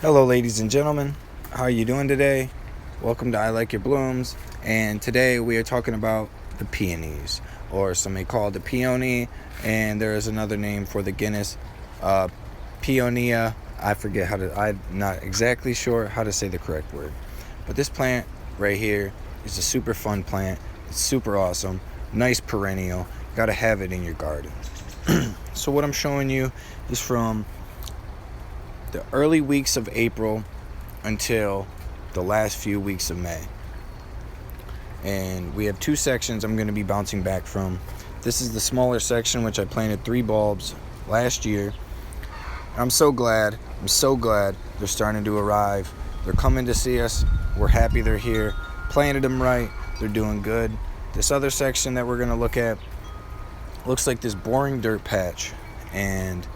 Hello ladies and gentlemen, how are you doing today? Welcome to I Like Your Blooms, and today we are talking about the peonies, or some may call it the peony, and there is another name for the Guinness, peonia. I'm not exactly sure how to say the correct word. But this plant right here is a super fun plant. It's super awesome, nice perennial, gotta have it in your garden. So what I'm showing you is from the early weeks of April until the last few weeks of May. And we have two sections I'm going to be bouncing back from. This is the smaller section, which I planted 3 bulbs last year. I'm so glad they're starting to arrive. They're coming to see us. We're happy they're here. Planted them right. They're doing good. This other section that we're going to look at looks like this boring dirt patch. And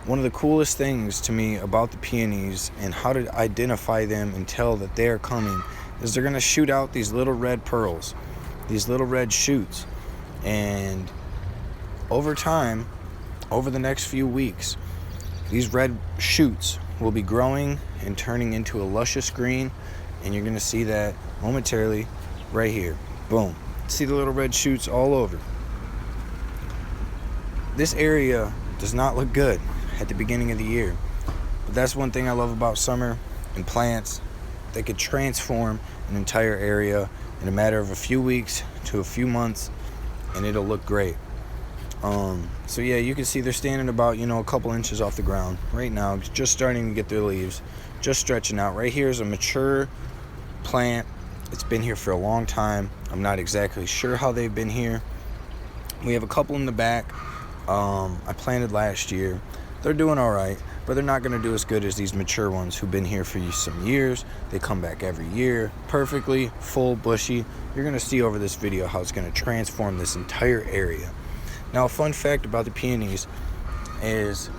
one of the coolest things to me about the peonies and how to identify them and tell that they are coming is they're going to shoot out these little red pearls, these little red shoots. And over time, over the next few weeks, these red shoots will be growing and turning into a luscious green, and you're going to see that momentarily right here. Boom. See the little red shoots all over. This area does not look good at the beginning of the year, but that's one thing I love about summer and plants. They could transform an entire area in a matter of a few weeks to a few months, and it'll look great. So yeah, you can see they're standing about a couple inches off the ground right now, just starting to get their leaves, just stretching out. Right here is a mature plant. It's been here for a long time. I'm not exactly sure how they've been here. We have a couple in the back I planted last year. They're doing all right, but they're not going to do as good as these mature ones who've been here for some years. They come back every year, perfectly, full, bushy. You're going to see over this video how it's going to transform this entire area. Now, a fun fact about the peonies is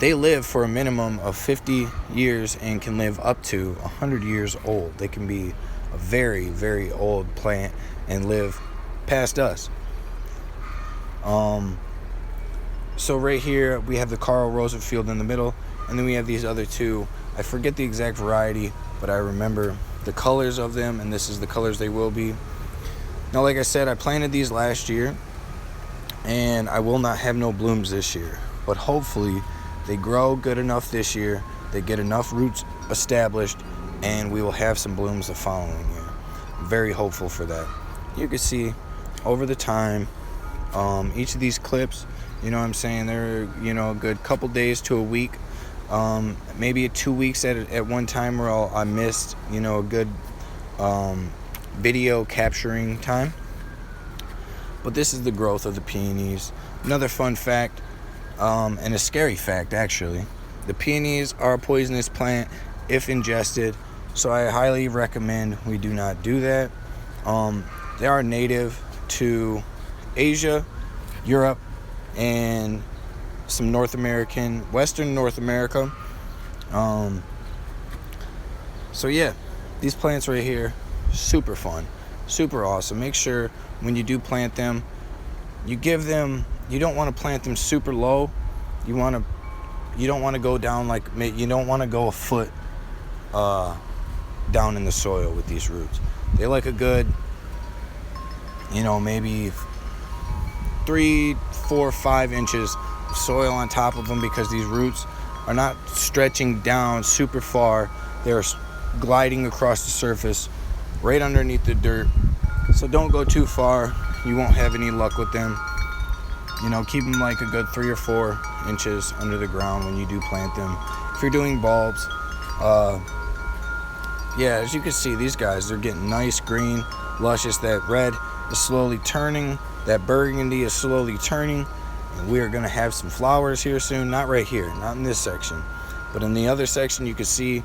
they live for a minimum of 50 years and can live up to 100 years old. They can be a very, very old plant and live past us. So right here we have the Carl Rosenfield in the middle, and then we have these other two. I forget the exact variety, but I remember the colors of them, and this is the colors they will be. Now, like I said, I planted these last year, and I will not have no blooms this year, but hopefully they grow good enough this year, they get enough roots established, and we will have some blooms the following year. I'm very hopeful for that. You can see over the time, each of these clips, you know what I'm saying, they're a good couple days to a week, maybe 2 weeks at one time where I missed a good video capturing time. But this is the growth of the peonies. Another fun fact, and a scary fact actually, the peonies are a poisonous plant if ingested, so I highly recommend we do not do that. They are native to Asia, Europe, and some Western North America. So yeah, these plants right here, super fun, super awesome. Make sure when you do plant them, you don't want to plant them super low. You don't want to go down you don't want to go a foot down in the soil with these roots. They like a good, maybe 3, 4, 5 inches of soil on top of them, because these roots are not stretching down super far. They're gliding across the surface right underneath the dirt. So don't go too far. You won't have any luck with them. Keep them like a good 3 or 4 inches under the ground when you do plant them. If you're doing bulbs, yeah, as you can see, these guys, they're getting nice green, luscious. That red is slowly turning. That burgundy is slowly turning, and we are going to have some flowers here soon. Not right here, not in this section, but in the other section, you see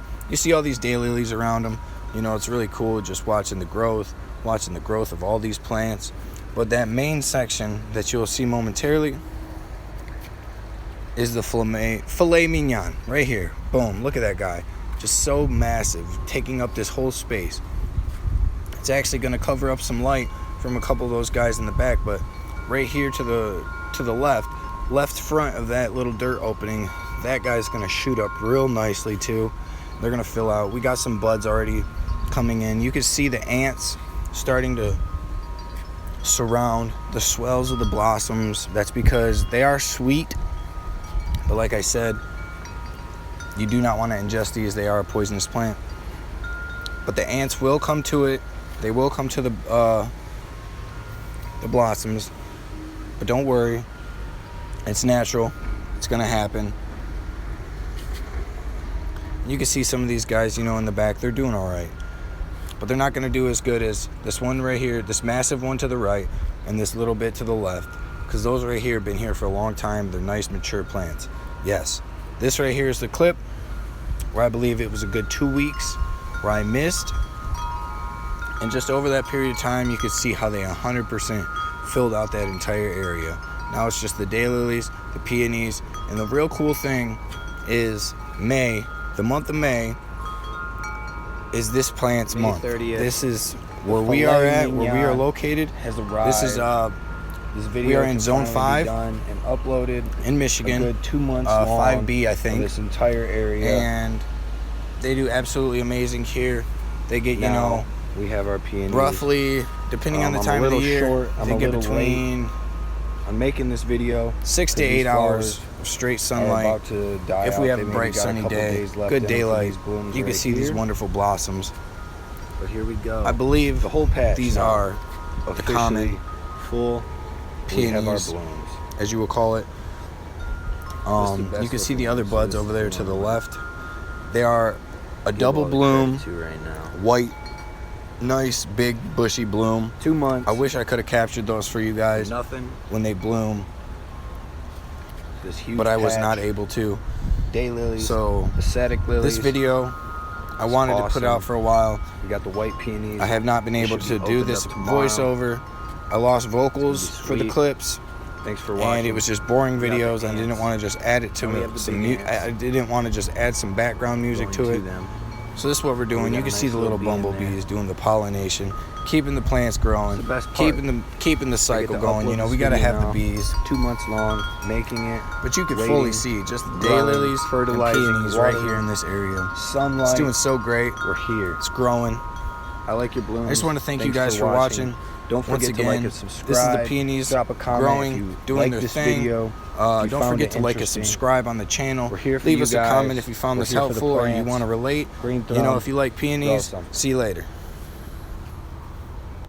all these daylilies around them. It's really cool just watching the growth of all these plants. But that main section that you'll see momentarily is the filet mignon right here. Boom, look at that guy, just so massive, taking up this whole space. It's actually going to cover up some light from a couple of those guys in the back, but right here to the left front of that little dirt opening, That guy's gonna shoot up real nicely too. They're gonna fill out. We got some buds already coming in. You can see the ants starting to surround the swells of the blossoms. That's because they are sweet, but like I said, you do not want to ingest these. They are a poisonous plant. But the ants will come to it. They will come to the blossoms. But don't worry, it's natural. It's gonna happen. You can see some of these guys, you know, in the back. They're doing all right, but they're not gonna do as good as this one right here, this massive one to the right, and this little bit to the left, because those right here have been here for a long time. They're nice, mature plants. Yes, this right here is the clip where I believe it was a good 2 weeks where I missed, and just over that period of time, you could see how they 100% filled out that entire area. Now it's just the daylilies, the peonies, and the real cool thing is May. The month of May is this plant's month. 30th. This is where we are at, where we are located. Has arrived. This is this video. We are in Zone 5 done and uploaded in Michigan. A good 2 months long. 5B, I think. This entire area, and they do absolutely amazing here. They get, you know, we have our peonies. Roughly, depending on the time of the year, they get between. I'm making this video 6 to 8 hours of straight sunlight. If we have a bright sunny day, good daylight, you can see these wonderful blossoms. But here we go. I believe the whole patch. These are the common full peonies, have our blooms, as you will call it. You can see the other buds over there to the left. They are a double bloom, white, nice, big, bushy bloom. 2 months. I wish I could have captured those for you guys. Nothing. When they bloom. This huge but I was patch. not able to. Daylilies. So ascetic lilies. This video, I wanted to put out for a while. We got the white peonies. I have not been able to do this voiceover. I lost vocals for the clips. Thanks for watching. And it was just boring videos. I didn't want to just add it to me. I didn't want to just add some background music to it. So this is what we're doing. You can see the little bumblebees doing the pollination, keeping the plants growing, keeping the cycle going. You know, we gotta have the bees. 2 months long, making it. But you can fully see just the daylilies, fertilizing peonies right here in this area. Sunlight. It's doing so great. We're here. It's growing. I like your blooms. I just want to thank you guys for watching. Don't forget to like and subscribe. This is the peonies Drop a comment growing, doing their thing. Don't forget to like and subscribe on the channel. We're here for Leave you us guys. a comment if you found this helpful or you want to relate. You know, if you like peonies, see you later.